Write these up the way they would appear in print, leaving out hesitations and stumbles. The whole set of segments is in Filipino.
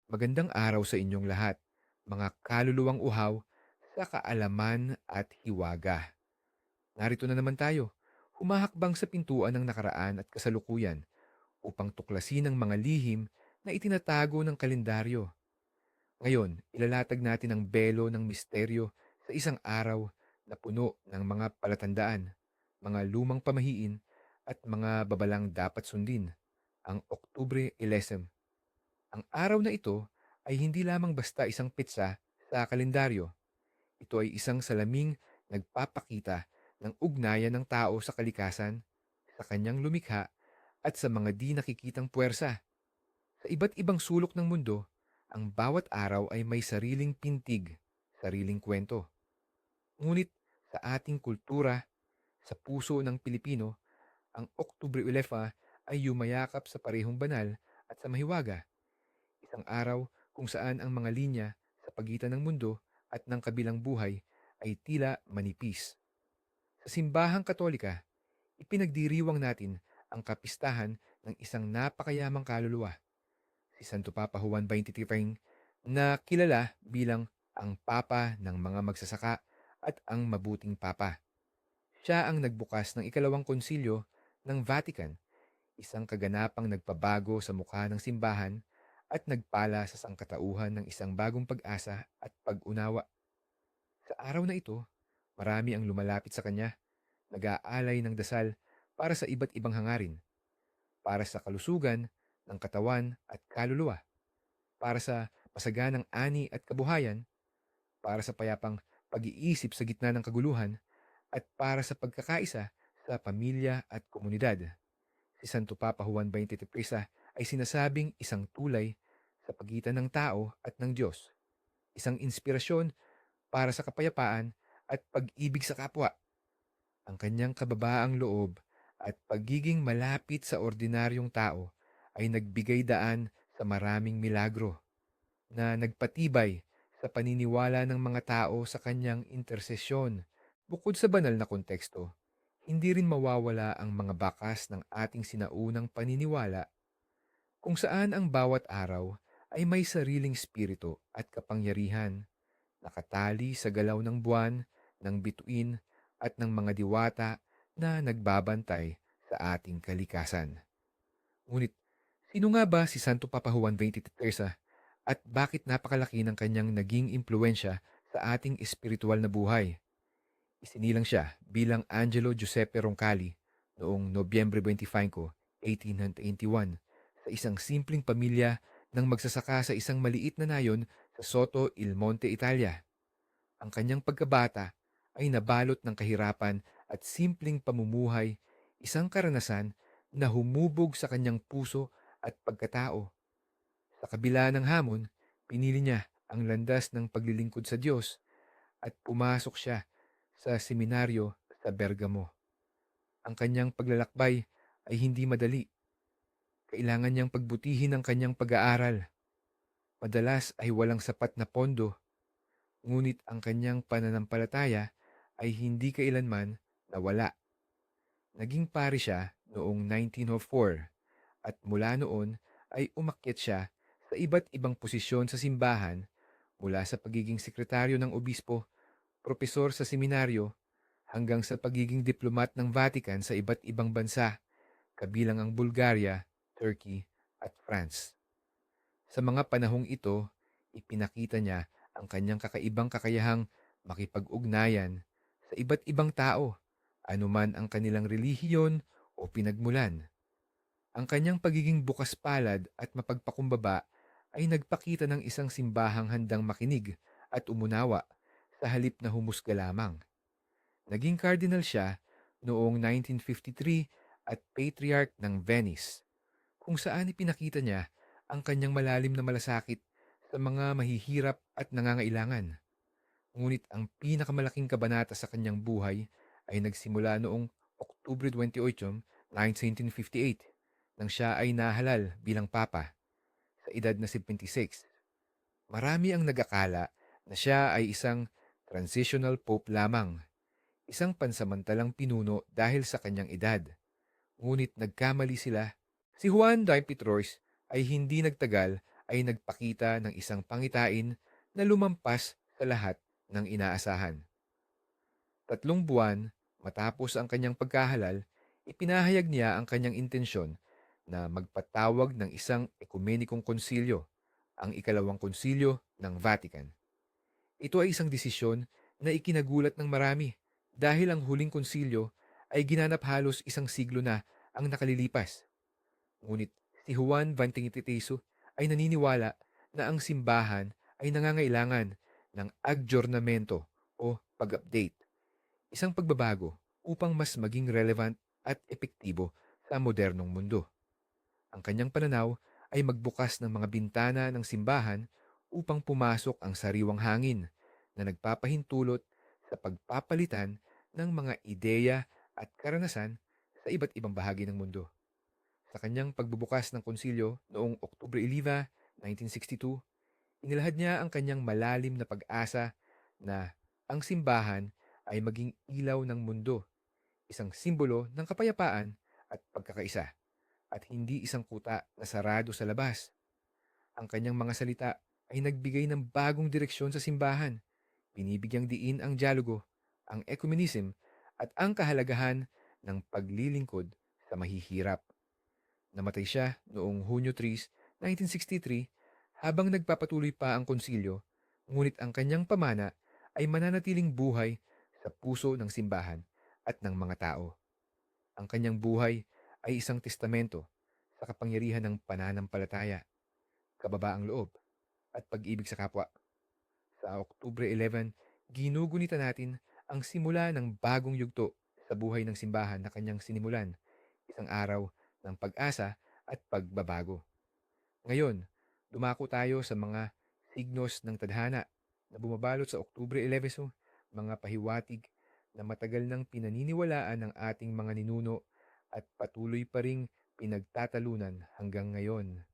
Magandang araw sa inyong lahat, mga kaluluwang uhaw sa kaalaman at hiwaga. Narito na naman tayo, humahakbang sa pintuan ng nakaraan at kasalukuyan upang tuklasin ang mga lihim na itinatago ng kalendaryo. Ngayon, ilalatag natin ang belo ng misteryo sa isang araw na puno ng mga palatandaan, mga lumang pamahiin at mga babalang dapat sundin, ang Oktubre 11. Ang araw na ito ay hindi lamang basta isang pitsa sa kalendaryo. Ito ay isang salaming nagpapakita ng ugnayan ng tao sa kalikasan, sa kanyang lumikha at sa mga di nakikitang puwersa. Sa iba't ibang sulok ng mundo, ang bawat araw ay may sariling pintig, sariling kwento. Ngunit sa ating kultura, sa puso ng Pilipino, ang Oktubre Ulefa ay yumayakap sa parehong banal at sa mahiwaga. Isang araw kung saan ang mga linya sa pagitan ng mundo at ng kabilang buhay ay tila manipis. Sa simbahang katolika, ipinagdiriwang natin ang kapistahan ng isang napakayamang kaluluwa, si Santo Papa Juan 23 na kilala bilang ang Papa ng mga magsasaka at ang mabuting Papa. Siya ang nagbukas ng ikalawang konsilyo ng Vatican, isang kaganapang nagpabago sa mukha ng simbahan at nagpala sa sangkatauhan ng isang bagong pag-asa at pag-unawa. Sa araw na ito, marami ang lumalapit sa kanya, nag-aalay ng dasal para sa iba't ibang hangarin, para sa kalusugan ng katawan at kaluluwa, para sa masaganang ani at kabuhayan, para sa payapang pag-iisip sa gitna ng kaguluhan, at para sa pagkakaisa sa pamilya at komunidad. Si Santo Papa Juan 23 ay sinasabing isang tulay sa pagitan ng tao at ng Diyos, isang inspirasyon para sa kapayapaan at pag-ibig sa kapwa. Ang kanyang kababaang loob at pagiging malapit sa ordinaryong tao ay nagbigay daan sa maraming milagro na nagpatibay sa paniniwala ng mga tao sa kanyang intersesyon. Bukod sa banal na konteksto, hindi rin mawawala ang mga bakas ng ating sinaunang paniniwala kung saan ang bawat araw ay may sariling spirito at kapangyarihan, nakatali sa galaw ng buwan, ng bituin at ng mga diwata na nagbabantay sa ating kalikasan. Ngunit, sino nga ba si Santo Papa Juan 23 at bakit napakalaki ng kanyang naging impluensya sa ating espiritual na buhay? Isinilang siya bilang Angelo Giuseppe Roncalli noong Nobyembre 25, 1881 sa isang simpleng pamilya ng magsasaka sa isang maliit na nayon sa Soto il Monte, Italia. Ang kanyang pagkabata ay nabalot ng kahirapan at simpleng pamumuhay, isang karanasan na humubog sa kanyang puso at pagkatao. Sa kabila ng hamon, pinili niya ang landas ng paglilingkod sa Diyos at pumasok siya sa seminaryo sa Bergamo. Ang kanyang paglalakbay ay hindi madali. Kailangan niyang pagbutihin ang kanyang pag-aaral. Madalas ay walang sapat na pondo, ngunit ang kanyang pananampalataya ay hindi kailanman nawala. Naging pari siya noong 1904 at mula noon ay umakyat siya sa iba't ibang posisyon sa simbahan, mula sa pagiging sekretaryo ng obispo, propesor sa seminaryo, hanggang sa pagiging diplomat ng Vatican sa iba't ibang bansa, kabilang ang Bulgaria, Turkey at France. Sa mga panahong ito, ipinakita niya ang kanyang kakaibang kakayahang makipag-ugnayan sa iba't ibang tao, anuman ang kanilang relihiyon o pinagmulan. Ang kanyang pagiging bukas palad at mapagpakumbaba ay nagpakita ng isang simbahang handang makinig at umunawa sa halip na humusga lamang. Naging cardinal siya noong 1953 at Patriarch ng Venice, kung saan ipinakita niya ang kanyang malalim na malasakit sa mga mahihirap at nangangailangan. Ngunit ang pinakamalaking kabanata sa kanyang buhay ay nagsimula noong Oktubre 28, 1958, nang siya ay nahalal bilang papa sa edad na 76. Marami ang nag-akala na siya ay isang transitional pope lamang, isang pansamantalang pinuno dahil sa kanyang edad. Ngunit nagkamali sila. Si Juan Daim Petrois ay hindi nagtagal ay nagpakita ng isang pangitain na lumampas sa lahat ng inaasahan. 3 buwan matapos ang kanyang pagkahalal, ipinahayag niya ang kanyang intensyon na magpatawag ng isang ekumenikong konsilyo, ang ikalawang konsilyo ng Vatican. Ito ay isang desisyon na ikinagulat ng marami dahil ang huling konsilyo ay ginanap halos isang siglo na ang nakalilipas. Ngunit si Juan Vantinitiso ay naniniwala na ang simbahan ay nangangailangan ng adjournamento o pag-update, isang pagbabago upang mas maging relevant at epektibo sa modernong mundo. Ang kanyang pananaw ay magbukas ng mga bintana ng simbahan upang pumasok ang sariwang hangin na nagpapahintulot sa pagpapalitan ng mga ideya at karanasan sa iba't ibang bahagi ng mundo. Sa kanyang pagbubukas ng konsilyo noong Oktubre 11, 1962, inilahad niya ang kanyang malalim na pag-asa na ang simbahan ay maging ilaw ng mundo, isang simbolo ng kapayapaan at pagkakaisa, at hindi isang kuta na sarado sa labas. Ang kanyang mga salita ay nagbigay ng bagong direksyon sa simbahan, binibigyang diin ang dialogo, ang ecumenism, at ang kahalagahan ng paglilingkod sa mahihirap. Namatay siya noong Hunyo 3, 1963 habang nagpapatuloy pa ang konsilyo, ngunit ang kanyang pamana ay mananatiling buhay sa puso ng simbahan at ng mga tao. Ang kanyang buhay ay isang testamento sa kapangyarihan ng pananampalataya, kababaang loob, at pag-ibig sa kapwa. Sa Oktubre 11, ginugunita natin ang simula ng bagong yugto sa buhay ng simbahan na kanyang sinimulan, isang araw ng pag-asa at pagbabago. Ngayon, dumako tayo sa mga signos ng tadhana na bumabalot sa Oktubre 11, mga pahiwatig na matagal nang pinaniniwalaan ng ating mga ninuno at patuloy pa ring pinagtatalunan hanggang ngayon.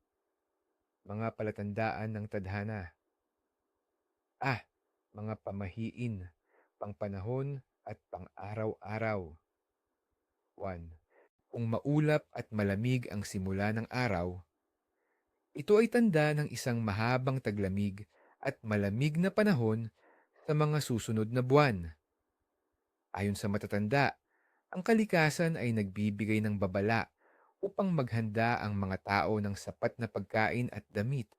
Mga palatandaan ng tadhana. Ah, mga pamahiin, pangpanahon at pang-araw-araw. 1. Kung maulap at malamig ang simula ng araw, ito ay tanda ng isang mahabang taglamig at malamig na panahon sa mga susunod na buwan. Ayon sa matatanda, ang kalikasan ay nagbibigay ng babala upang maghanda ang mga tao ng sapat na pagkain at damit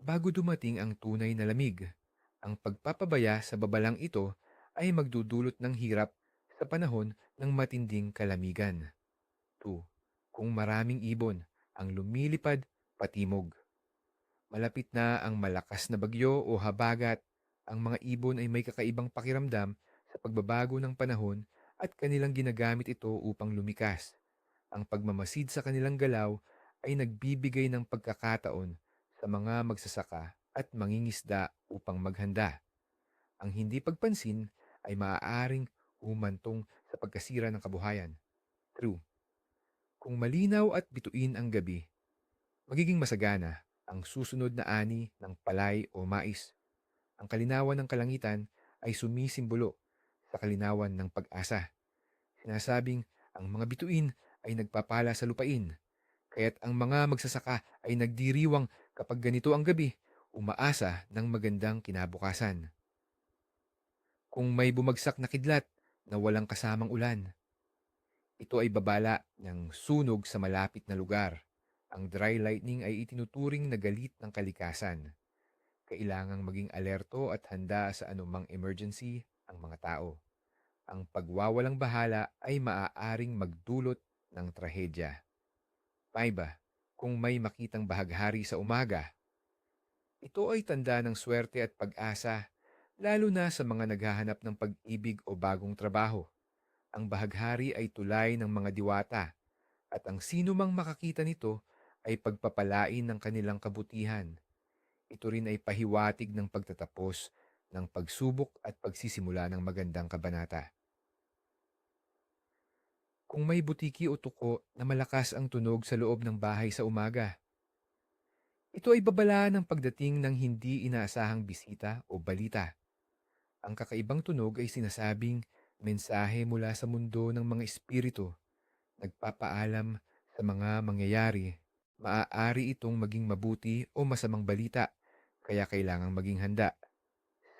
bago dumating ang tunay na lamig. Ang pagpapabaya sa babalang ito ay magdudulot ng hirap sa panahon ng matinding kalamigan. 2. Kung maraming ibon ang lumilipad patimog. Malapit na ang malakas na bagyo o habagat, ang mga ibon ay may kakaibang pakiramdam sa pagbabago ng panahon at kanilang ginagamit ito upang lumikas. Ang pagmamasid sa kanilang galaw ay nagbibigay ng pagkakataon sa mga magsasaka at mangingisda upang maghanda. Ang hindi pagpansin ay maaaring humantong sa pagkasira ng kabuhayan. True. Kung malinaw at bituin ang gabi, magiging masagana ang susunod na ani ng palay o mais. Ang kalinawan ng kalangitan ay sumisimbolo sa kalinawan ng pag-asa. Sinasabing ang mga bituin ay nagpapala sa lupain, kaya't ang mga magsasaka ay nagdiriwang kapag ganito ang gabi, umaasa ng magandang kinabukasan. Kung may bumagsak na kidlat na walang kasamang ulan, ito ay babala ng sunog sa malapit na lugar. Ang dry lightning ay itinuturing na galit ng kalikasan. Kailangang maging alerto at handa sa anumang emergency ang mga tao. Ang pagwawalang bahala ay maaaring magdulot ng trahedya. 5. Kung may makitang bahaghari sa umaga, ito ay tanda ng swerte at pag-asa, lalo na sa mga naghahanap ng pag-ibig o bagong trabaho. Ang bahaghari ay tulay ng mga diwata, at ang sino mang makakita nito ay pagpapalain ng kanilang kabutihan. Ito rin ay pahiwatig ng pagtatapos ng pagsubok at pagsisimula ng magandang kabanata. Kung may butiki o tuko na malakas ang tunog sa loob ng bahay sa umaga, ito ay babala ng pagdating ng hindi inaasahang bisita o balita. Ang kakaibang tunog ay sinasabing mensahe mula sa mundo ng mga espiritu, nagpapaalam sa mga mangyayari. Maaari itong maging mabuti o masamang balita, kaya kailangang maging handa.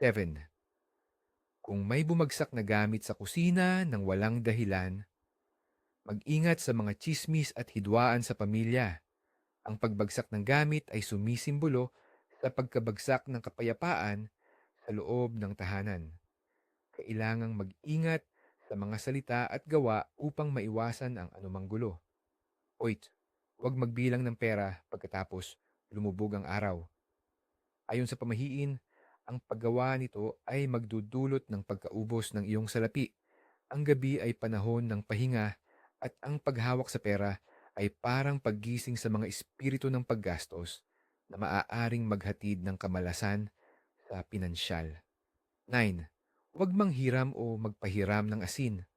7. Kung may bumagsak na gamit sa kusina ng walang dahilan, mag-ingat sa mga tsismis at hidwaan sa pamilya. Ang pagbagsak ng gamit ay sumisimbolo sa pagkabagsak ng kapayapaan sa loob ng tahanan. Kailangang mag-ingat sa mga salita at gawa upang maiwasan ang anumang gulo. 8. Huwag magbilang ng pera pagkatapos lumubog ang araw. Ayon sa pamahiin, ang paggawa nito ay magdudulot ng pagkaubos ng iyong salapi. Ang gabi ay panahon ng pahinga at ang paghawak sa pera ay parang paggising sa mga espiritu ng paggastos na maaaring maghatid ng kamalasan sa pinansyal. 9. Huwag manghiram o magpahiram ng asin.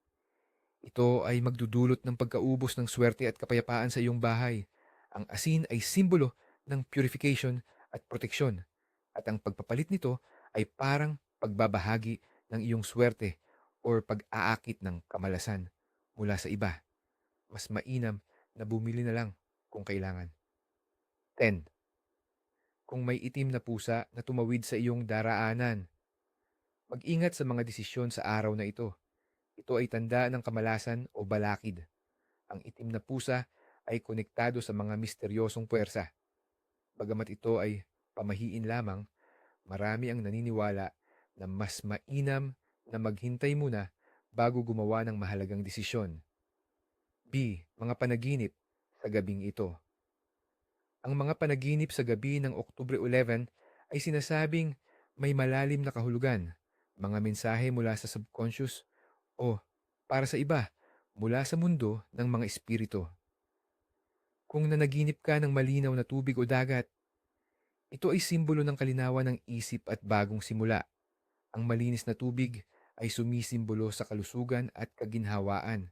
Ito ay magdudulot ng pagkaubos ng swerte at kapayapaan sa iyong bahay. Ang asin ay simbolo ng purification at proteksyon, at ang pagpapalit nito ay parang pagbabahagi ng iyong swerte or pag-aakit ng kamalasan mula sa iba. Mas mainam na bumili na lang kung kailangan. 10. Kung may itim na pusa na tumawid sa iyong daraanan, mag-ingat sa mga desisyon sa araw na ito. Ito ay tanda ng kamalasan o balakid. Ang itim na pusa ay konektado sa mga misteryosong puwersa. Bagamat ito ay pamahiin lamang, marami ang naniniwala na mas mainam na maghintay muna bago gumawa ng mahalagang desisyon. B. Mga panaginip sa gabing ito. Ang mga panaginip sa gabi ng Oktubre 11 ay sinasabing may malalim na kahulugan, mga mensahe mula sa subconscious o, para sa iba, mula sa mundo ng mga espiritu. Kung nanaginip ka ng malinaw na tubig o dagat, ito ay simbolo ng kalinawan ng isip at bagong simula. Ang malinis na tubig ay sumisimbolo sa kalusugan at kaginhawaan.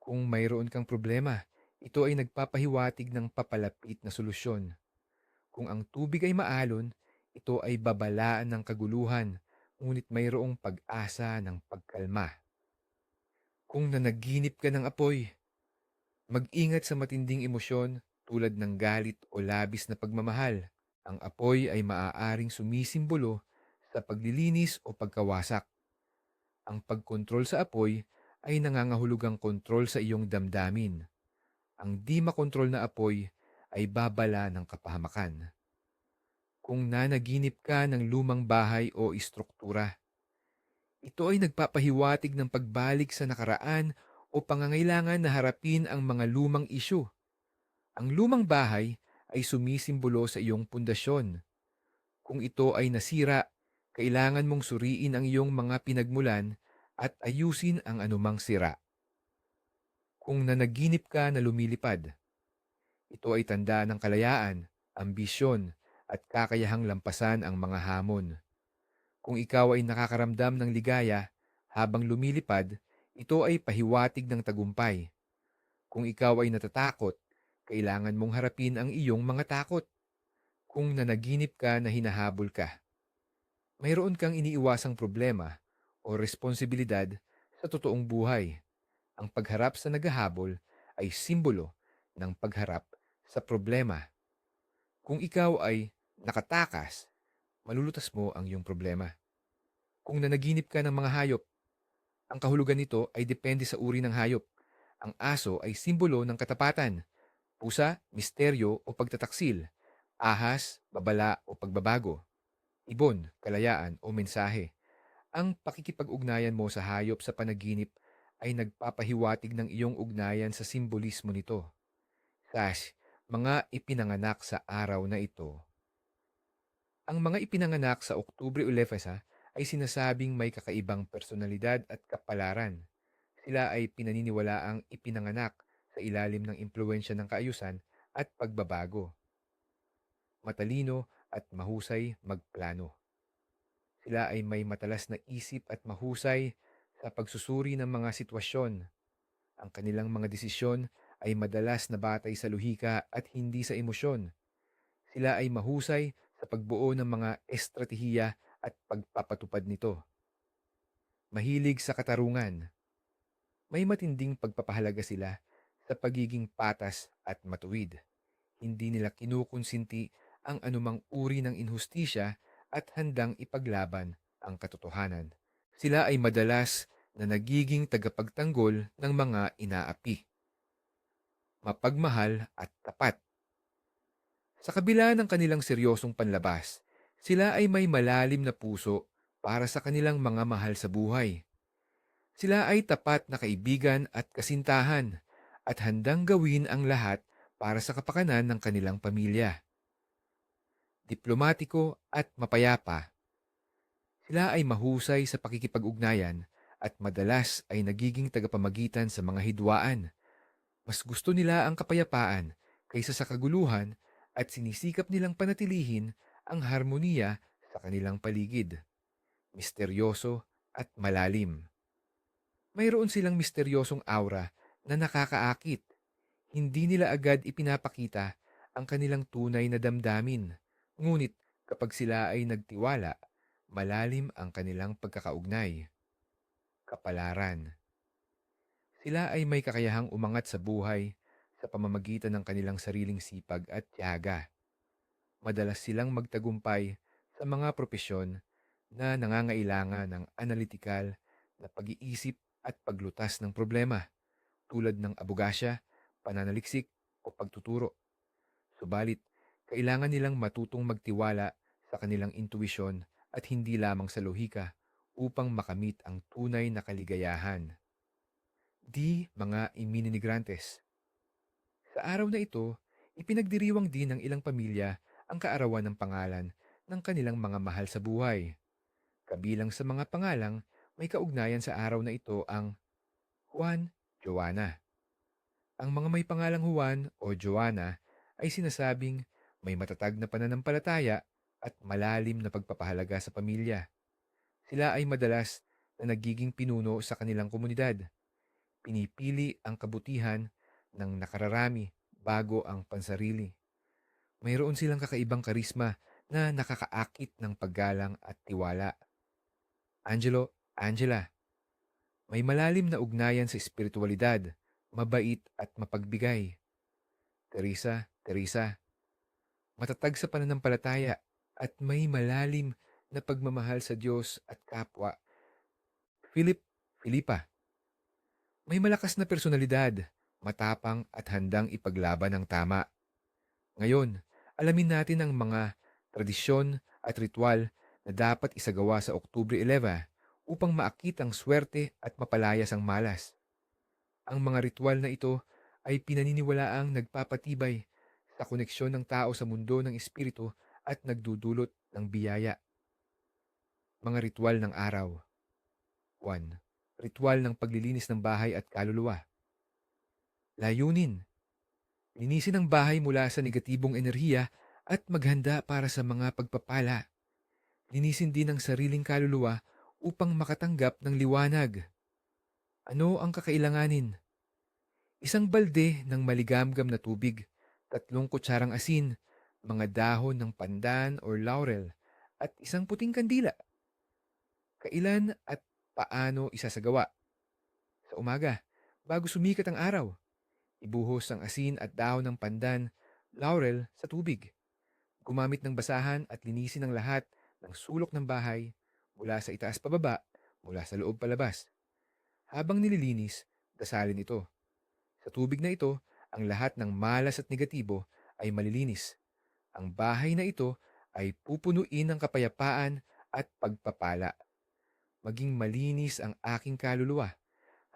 Kung mayroon kang problema, ito ay nagpapahiwatig ng papalapit na solusyon. Kung ang tubig ay maalon, ito ay babalaan ng kaguluhan, ngunit mayroong pag-asa ng pagkalma. Kung nanaginip ka ng apoy, mag-ingat sa matinding emosyon tulad ng galit o labis na pagmamahal. Ang apoy ay maaaring sumisimbolo sa paglilinis o pagkawasak. Ang pagkontrol sa apoy ay nangangahulugang kontrol sa iyong damdamin. Ang di makontrol na apoy ay babala ng kapahamakan. Kung nanaginip ka ng lumang bahay o istruktura, ito ay nagpapahiwatig ng pagbalik sa nakaraan o pangangailangan na harapin ang mga lumang isyu. Ang lumang bahay ay sumisimbolo sa iyong pundasyon. Kung ito ay nasira, kailangan mong suriin ang iyong mga pinagmulan at ayusin ang anumang sira. Kung nanaginip ka na lumilipad, ito ay tanda ng kalayaan, ambisyon, at kakayahang lampasan ang mga hamon. Kung ikaw ay nakakaramdam ng ligaya habang lumilipad, ito ay pahiwatig ng tagumpay. Kung ikaw ay natatakot, kailangan mong harapin ang iyong mga takot. Kung nanaginip ka na hinahabol ka, mayroon kang iniiwasang problema o responsibilidad sa totoong buhay. Ang pagharap sa naghahabol ay simbolo ng pagharap sa problema. Kung ikaw ay nakatakas, malulutas mo ang iyong problema. Kung nanaginip ka ng mga hayop, ang kahulugan nito ay depende sa uri ng hayop. Ang aso ay simbolo ng katapatan, pusa, misteryo o pagtataksil, ahas, babala o pagbabago, ibon, kalayaan o mensahe. Ang pakikipag-ugnayan mo sa hayop sa panaginip ay nagpapahiwatig ng iyong ugnayan sa simbolismo nito. Mga ipinanganak sa araw na ito. Ang mga ipinanganak sa Oktubre 11 ay sinasabing may kakaibang personalidad at kapalaran. Sila ay pinaniniwalaang ipinanganak sa ilalim ng impluensya ng kaayusan at pagbabago. Matalino at mahusay magplano. Sila ay may matalas na isip at mahusay sa pagsusuri ng mga sitwasyon. Ang kanilang mga desisyon ay madalas na batay sa lohika at hindi sa emosyon. Sila ay mahusay sa pagbuo ng mga estratehiya at pagpapatupad nito. Mahilig sa katarungan. May matinding pagpapahalaga sila sa pagiging patas at matuwid. Hindi nila kinukonsinti ang anumang uri ng inhustisya at handang ipaglaban ang katotohanan. Sila ay madalas na nagiging tagapagtanggol ng mga inaapi, mapagmahal at tapat. Sa kabila ng kanilang seryosong panlabas, sila ay may malalim na puso para sa kanilang mga mahal sa buhay. Sila ay tapat na kaibigan at kasintahan at handang gawin ang lahat para sa kapakanan ng kanilang pamilya. Diplomatiko at mapayapa, sila ay mahusay sa pakikipag-ugnayan at madalas ay nagiging tagapamagitan sa mga hidwaan. Mas gusto nila ang kapayapaan kaysa sa kaguluhan at sinisikap nilang panatilihin ang harmoniya sa kanilang paligid. Misteryoso at malalim. Mayroon silang misteryosong aura na nakakaakit. Hindi nila agad ipinapakita ang kanilang tunay na damdamin. Ngunit kapag sila ay nagtiwala, malalim ang kanilang pagkakaugnay. Kapalaran. Sila ay may kakayahang umangat sa buhay sa pamamagitan ng kanilang sariling sipag at tiyaga. Madalas silang magtagumpay sa mga propesyon na nangangailangan ng analytical na pag-iisip at paglutas ng problema tulad ng abogasya, pananaliksik o pagtuturo. Subalit, kailangan nilang matutong magtiwala sa kanilang intuwisyon at hindi lamang sa lohika upang makamit ang tunay na kaligayahan. Di mga iminimigrantes. Sa araw na ito, ipinagdiriwang din ng ilang pamilya ang kaarawan ng pangalan ng kanilang mga mahal sa buhay. Kabilang sa mga pangalang may kaugnayan sa araw na ito ang Juan, Joanna. Ang mga may pangalang Juan o Joanna ay sinasabing may matatag na pananampalataya at malalim na pagpapahalaga sa pamilya. Sila ay madalas na nagiging pinuno sa kanilang komunidad. Pinipili ang kabutihan ng nakararami bago ang pansarili. Mayroon silang kakaibang karisma na nakakaakit ng paggalang at tiwala. Angelo, Angela, may malalim na ugnayan sa espiritualidad, mabait at mapagbigay. Teresa, Teresa, matatag sa pananampalataya at may malalim na pagmamahal sa Diyos at kapwa. Philip, Filipa, may malakas na personalidad, matapang at handang ipaglaban ang tama. Ngayon, alamin natin ang mga tradisyon at ritual na dapat isagawa sa Oktubre 11 upang maakit ang swerte at mapalayas ang malas. Ang mga ritual na ito ay pinaniniwalaang nagpapatibay sa koneksyon ng tao sa mundo ng espiritu at nagdudulot ng biyaya. Mga ritual ng araw. 1. Ritual ng paglilinis ng bahay at kaluluwa. Layunin: linisin ang bahay mula sa negatibong enerhiya at maghanda para sa mga pagpapala. Linisin din ang sariling kaluluwa upang makatanggap ng liwanag. Ano ang kakailanganin? Isang balde ng maligamgam na tubig, 3 kutsarang asin, mga dahon ng pandan or laurel, at isang puting kandila. Kailan at paano isasagawa? Sa umaga, bago sumikat ang araw, ibuhos ang asin at dahon ng pandan, laurel sa tubig. Gumamit ng basahan at linisin ang lahat ng sulok ng bahay mula sa itaas pababa, mula sa loob palabas. Habang nililinis, dasalin ito. Sa tubig na ito, ang lahat ng malas at negatibo ay malilinis. Ang bahay na ito ay pupunuin ng kapayapaan at pagpapala. Maging malinis ang aking kaluluwa,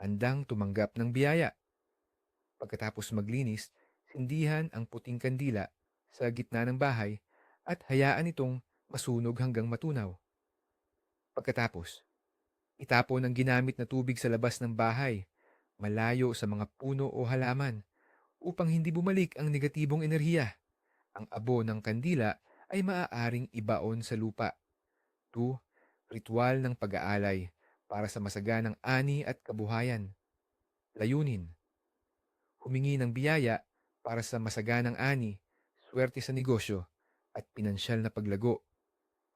handang tumanggap ng biyaya. Pagkatapos maglinis, sindihan ang puting kandila sa gitna ng bahay at hayaan itong masunog hanggang matunaw. Pagkatapos, itapon ang ginamit na tubig sa labas ng bahay, malayo sa mga puno o halaman, upang hindi bumalik ang negatibong enerhiya. Ang abo ng kandila ay maaaring ibaon sa lupa. 2. Ritual ng pag-aalay para sa masaganang ani at kabuhayan. Layunin: humingi ng biyaya para sa masaganang ani, swerte sa negosyo, at pinansyal na paglago.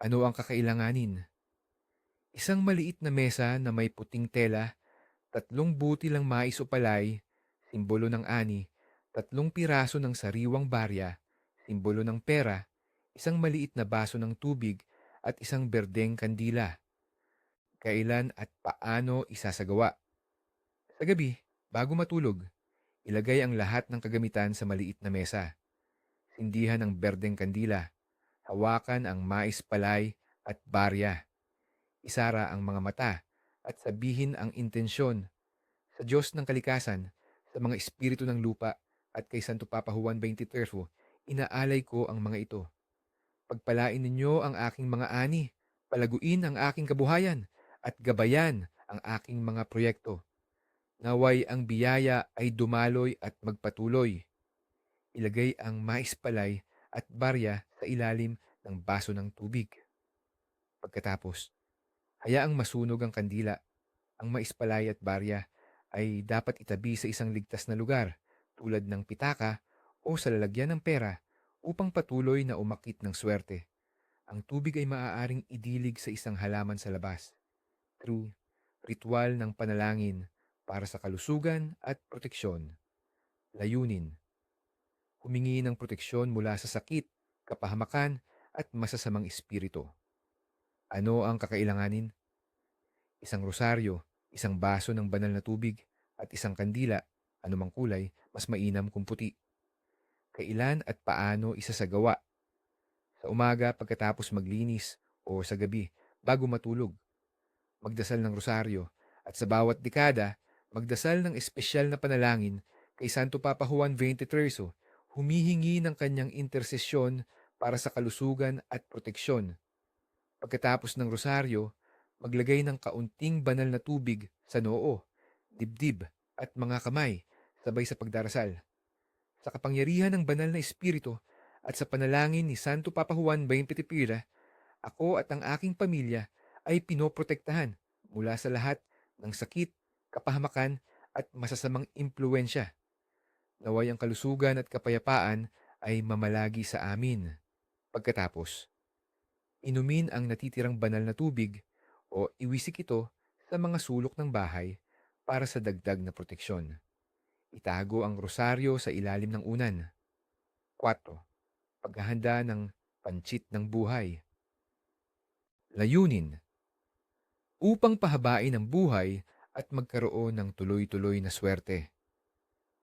Ano ang kakailanganin? Isang maliit na mesa na may puting tela, 3 buti lang mais o palay, simbolo ng ani, 3 piraso ng sariwang barya, simbolo ng pera, isang maliit na baso ng tubig at isang berdeng kandila. Kailan at paano isasagawa? Sa gabi, bago matulog, ilagay ang lahat ng kagamitan sa maliit na mesa. Sindihan ang berdeng kandila. Hawakan ang mais palay at barya. Isara ang mga mata at sabihin ang intensyon sa Diyos ng kalikasan, sa mga espiritu ng lupa at kay Santo Papa Juan 23, inaalay ko ang mga ito. Pagpalain ninyo ang aking mga ani, palaguin ang aking kabuhayan, at gabayan ang aking mga proyekto. Naway ang biyaya ay dumaloy at magpatuloy. Ilagay ang mais palay at barya sa ilalim ng baso ng tubig. Pagkatapos, hayaang masunog ang kandila. Ang mais palay at barya ay dapat itabi sa isang ligtas na lugar tulad ng pitaka o sa lalagyan ng pera upang patuloy na umakit ng swerte. Ang tubig ay maaaring idilig sa isang halaman sa labas through ritual ng panalangin para sa kalusugan at proteksyon. Layunin, humingi ng proteksyon mula sa sakit, kapahamakan at masasamang espiritu. Ano ang kakailanganin? Isang rosaryo, isang baso ng banal na tubig, at isang kandila, anumang kulay, mas mainam kung puti. Kailan at paano isasagawa? Sa umaga pagkatapos maglinis o sa gabi bago matulog, magdasal ng rosaryo, at sa bawat dekada, magdasal ng espesyal na panalangin kay Santo Papa Juan 23, humihingi ng kanyang intersesyon para sa kalusugan at proteksyon. Pagkatapos ng rosaryo, maglagay ng kaunting banal na tubig sa noo, dibdib at mga kamay sabay sa pagdarasal. Sa kapangyarihan ng banal na espiritu at sa panalangin ni Santo Papa Juan 23, ako at ang aking pamilya ay pinoprotektahan mula sa lahat ng sakit, kapahamakan at masasamang impluensya. Naway ang kalusugan at kapayapaan ay mamalagi sa amin. Pagkatapos, inumin ang natitirang banal na tubig o iwisik ito sa mga sulok ng bahay para sa dagdag na proteksyon. Itago ang rosaryo sa ilalim ng unan. 4. Paghahanda ng panchit ng buhay. Layunin, upang pahabain ang buhay at magkaroon ng tuloy-tuloy na swerte.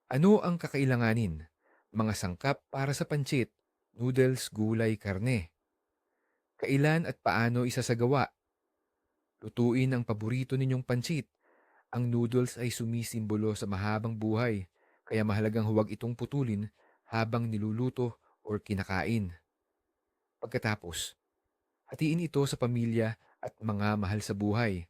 Ano ang kakailanganin? Mga sangkap para sa panchit, noodles, gulay, karne. Kailan at paano isasagawa? Lutuin ang paborito ninyong panchit. Ang noodles ay sumisimbolo sa mahabang buhay, kaya mahalagang huwag itong putulin habang niluluto o kinakain. Pagkatapos, hatiin ito sa pamilya at mga mahal sa buhay.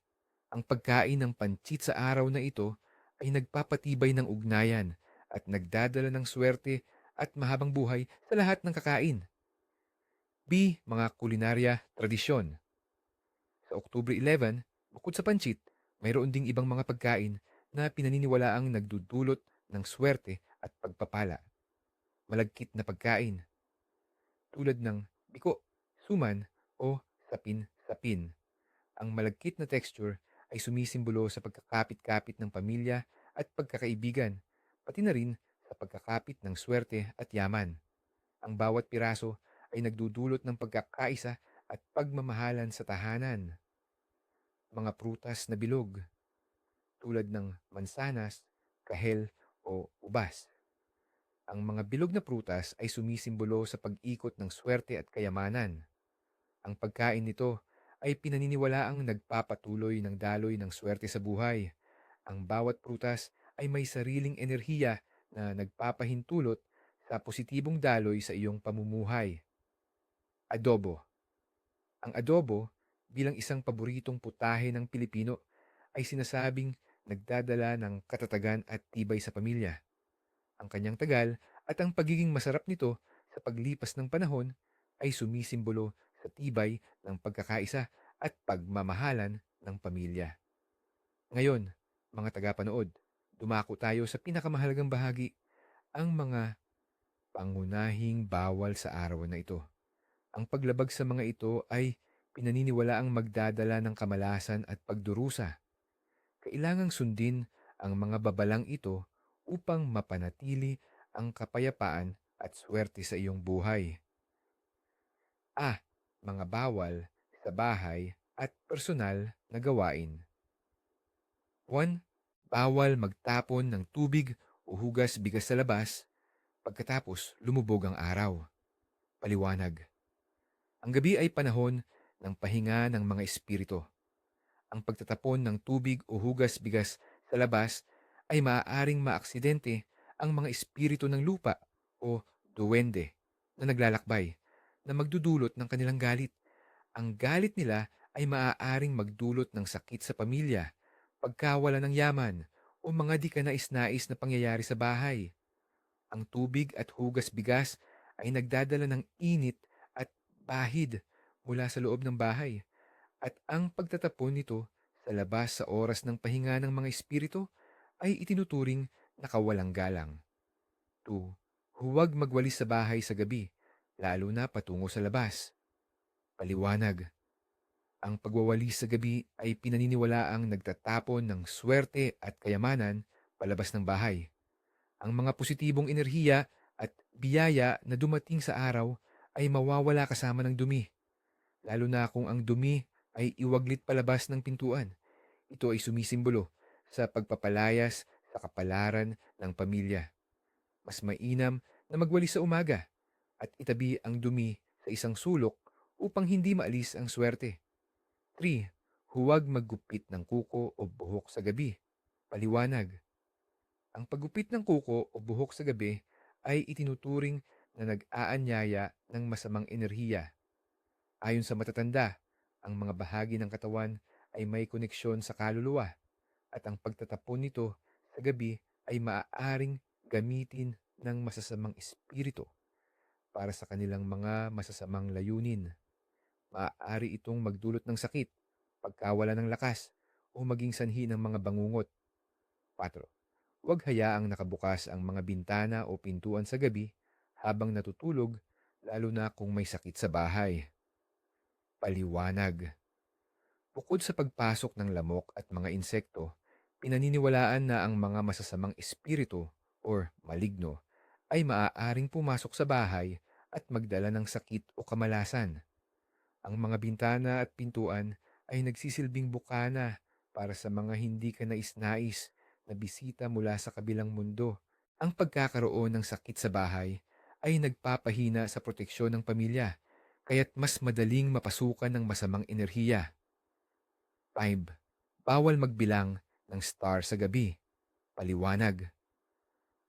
Ang pagkain ng panchit sa araw na ito ay nagpapatibay ng ugnayan at nagdadala ng swerte at mahabang buhay sa lahat ng kakain. Mga kulinarya tradisyon. Sa Oktubre 11, bukod sa panchit, mayroon ding ibang mga pagkain na pinaniniwalaang nagdudulot ng swerte at pagpapala. Malagkit na pagkain tulad ng biko, suman o sapin-sapin. Ang malagkit na texture ay sumisimbolo sa pagkakapit-kapit ng pamilya at pagkakaibigan, pati na rin sa pagkakapit ng swerte at yaman. Ang bawat piraso ay nagdudulot ng pagkakaisa at pagmamahalan sa tahanan. Mga prutas na bilog tulad ng mansanas, kahel o ubas. Ang mga bilog na prutas ay sumisimbolo sa pag-ikot ng swerte at kayamanan. Ang pagkain nito ay pinaniniwalaang nagpapatuloy ng daloy ng swerte sa buhay. Ang bawat prutas ay may sariling enerhiya na nagpapahintulot sa positibong daloy sa iyong pamumuhay. Adobo. Ang adobo, bilang isang paboritong putahe ng Pilipino, ay sinasabing nagdadala ng katatagan at tibay sa pamilya. Ang kanyang tagal at ang pagiging masarap nito sa paglipas ng panahon ay sumisimbolo sa tibay ng pagkakaisa at pagmamahalan ng pamilya. Ngayon, mga tagapanood, dumako tayo sa pinakamahalagang bahagi, ang mga pangunahing bawal sa araw na ito. Ang paglabag sa mga ito ay pinaniniwalaang magdadala ng kamalasan at pagdurusa. Kailangang sundin ang mga babalang ito upang mapanatili ang kapayapaan at swerte sa iyong buhay. Mga bawal sa bahay at personal na gawain. 1. Bawal magtapon ng tubig o hugas bigas sa labas pagkatapos lumubog ang araw. Paliwanag. Ang gabi ay panahon ng pahinga ng mga espiritu. Ang pagtatapon ng tubig o hugas bigas sa labas ay maaaring maaksidente ang mga espiritu ng lupa o duwende na naglalakbay na magdudulot ng kanilang galit. Ang galit nila ay maaaring magdulot ng sakit sa pamilya, pagkawala ng yaman, o mga di ka nais-nais na pangyayari sa bahay. Ang tubig at hugas bigas ay nagdadala ng init at bahid mula sa loob ng bahay. At ang pagtatapon nito sa labas sa oras ng pahinga ng mga espiritu ay itinuturing na kawalang galang. 2. Huwag magwalis sa bahay sa gabi, lalo na patungo sa labas. Paliwanag. Ang pagwawalis sa gabi ay pinaniniwalaang nagtatapon ng swerte at kayamanan palabas ng bahay. Ang mga positibong enerhiya at biyaya na dumating sa araw ay mawawala kasama ng dumi, lalo na kung ang dumi ay iwaglit palabas ng pintuan. Ito ay sumisimbolo sa pagpapalayas sa kapalaran ng pamilya. Mas mainam na magwalis sa umaga at itabi ang dumi sa isang sulok upang hindi maalis ang swerte. 3. Huwag maggupit ng kuko o buhok sa gabi. Paliwanag. Ang paggupit ng kuko o buhok sa gabi ay itinuturing na nag-aanyaya ng masamang enerhiya. Ayon sa matatanda, ang mga bahagi ng katawan ay may koneksyon sa kaluluwa at ang pagtatapon nito sa gabi ay maaaring gamitin ng masasamang espiritu para sa kanilang mga masasamang layunin. Maaari itong magdulot ng sakit, pagkawala ng lakas, o maging sanhi ng mga bangungot. 4. Huwag hayaang nakabukas ang mga bintana o pintuan sa gabi habang natutulog, lalo na kung may sakit sa bahay. Paliwanag. Bukod sa pagpasok ng lamok at mga insekto, pinaniniwalaan na ang mga masasamang espiritu or maligno ay maaaring pumasok sa bahay at magdala ng sakit o kamalasan. Ang mga bintana at pintuan ay nagsisilbing bukana para sa mga hindi ka nais-nais na bisita mula sa kabilang mundo. Ang pagkakaroon ng sakit sa bahay ay nagpapahina sa proteksyon ng pamilya, kaya't mas madaling mapasukan ng masamang enerhiya. 5. Bawal magbilang ng star sa gabi. Paliwanag.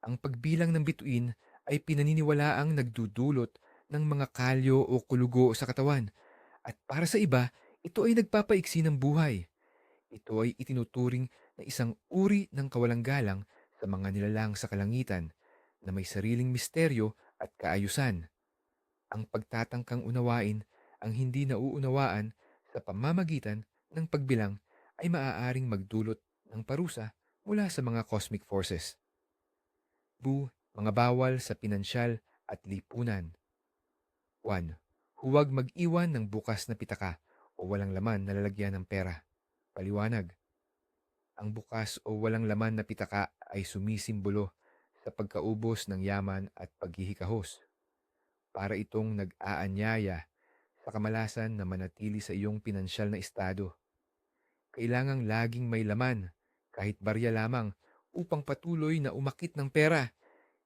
Ang pagbilang ng bituin ay pinaniniwalaang nagdudulot ng mga kalyo o kulugo sa katawan. At para sa iba, ito ay nagpapaiksi ng buhay. Ito ay itinuturing na isang uri ng kawalang galang sa mga nilalang sa kalangitan na may sariling misteryo at kaayusan. Ang pagtatangkang unawain ang hindi nauunawaan sa pamamagitan ng pagbilang ay maaaring magdulot ng parusa mula sa mga cosmic forces. Mga bawal sa pinansyal at lipunan. 1. Huwag mag-iwan ng bukas na pitaka o walang laman na lalagyan ng pera. Paliwanag. Ang bukas o walang laman na pitaka ay sumisimbolo sa pagkaubos ng yaman at paghihikahos. Para itong nag-aanyaya sa kamalasan na manatili sa iyong pinansyal na estado. Kailangang laging may laman, kahit barya lamang, upang patuloy na umakit ng pera.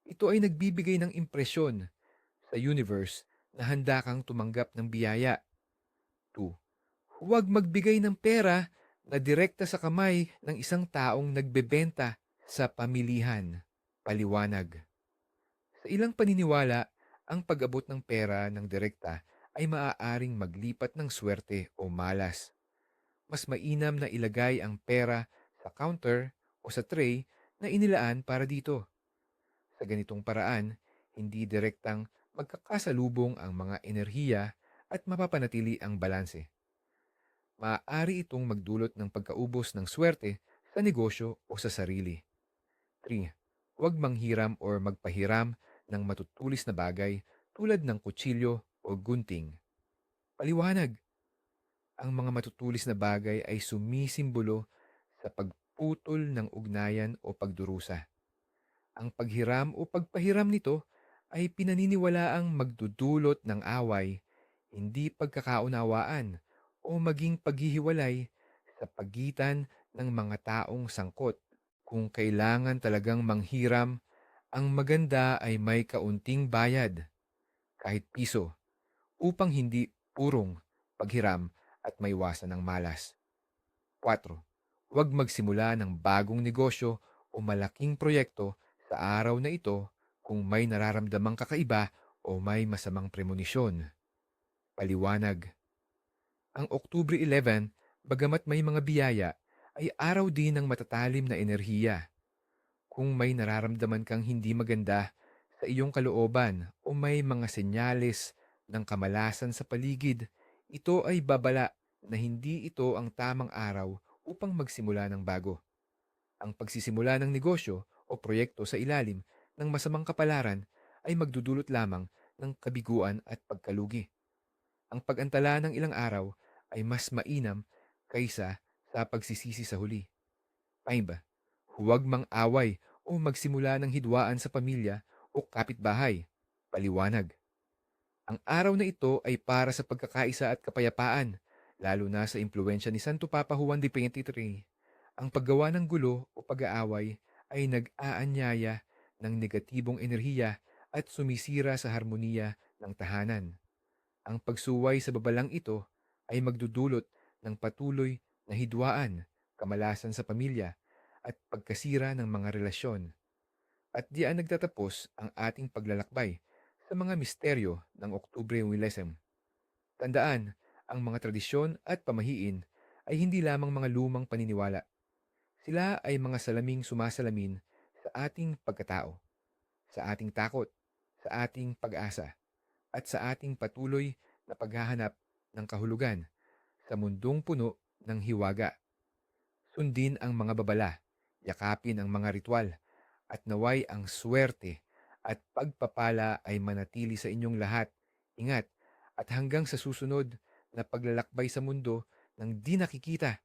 Ito ay nagbibigay ng impresyon sa universe na handa kang tumanggap ng biyaya. 2. Huwag magbigay ng pera na direkta sa kamay ng isang taong nagbebenta sa pamilihan. Paliwanag. Sa ilang paniniwala, ang pag-abot ng pera ng direkta ay maaaring maglipat ng swerte o malas. Mas mainam na ilagay ang pera sa counter o sa tray na inilaan para dito. Sa ganitong paraan, hindi direktang magkakasalubong ang mga enerhiya at mapapanatili ang balanse. Maaari itong magdulot ng pagkaubos ng swerte sa negosyo o sa sarili. 3. Huwag manghiram o magpahiram ng matutulis na bagay tulad ng kutsilyo o gunting. Paliwanag. Ang mga matutulis na bagay ay sumisimbolo sa pagputol ng ugnayan o pagdurusa. Ang paghiram o pagpahiram nito ay pinaniniwalaang magdudulot ng away, hindi pagkakaunawaan o maging paghihiwalay sa pagitan ng mga taong sangkot. Kung kailangan talagang manghiram, ang maganda ay may kaunting bayad, kahit piso, upang hindi purong paghiram at maiwasan ng malas. 4. Huwag magsimula ng bagong negosyo o malaking proyekto sa araw na ito kung may nararamdamang kakaiba o may masamang premonisyon. Paliwanag. Ang Oktubre 11, bagamat may mga biyaya, ay araw din ng matatalim na enerhiya. Kung may nararamdaman kang hindi maganda sa iyong kalooban o may mga senyales ng kamalasan sa paligid, ito ay babala na hindi ito ang tamang araw upang magsimula ng bago. Ang pagsisimula ng negosyo o proyekto sa ilalim ng masamang kapalaran ay magdudulot lamang ng kabiguan at pagkalugi. Ang pag-antala ng ilang araw ay mas mainam kaysa sa pagsisisi sa huli. 5. Huwag mang-away o magsimula ng hidwaan sa pamilya o kapitbahay. Paliwanag. Ang araw na ito ay para sa pagkakaisa at kapayapaan, lalo na sa impluensya ni Santo Papa Juan de 23. Ang paggawa ng gulo o pag-aaway ay nag-aanyaya ng negatibong enerhiya at sumisira sa harmoniya ng tahanan. Ang pagsuway sa babalang ito ay magdudulot ng patuloy na hidwaan, kamalasan sa pamilya, at pagkasira ng mga relasyon. At diyan nagtatapos ang ating paglalakbay sa mga misteryo ng Oktubre Willesem. Tandaan, ang mga tradisyon at pamahiin ay hindi lamang mga lumang paniniwala. Sila ay mga salaming sumasalamin sa ating pagkatao, sa ating takot, sa ating pag-asa, at sa ating patuloy na paghahanap ng kahulugan sa mundong puno ng hiwaga. Sundin ang mga babala, yakapin ang mga ritual, at naway ang swerte at pagpapala ay manatili sa inyong lahat. Ingat, at hanggang sa susunod na paglalakbay sa mundo ng di nakikita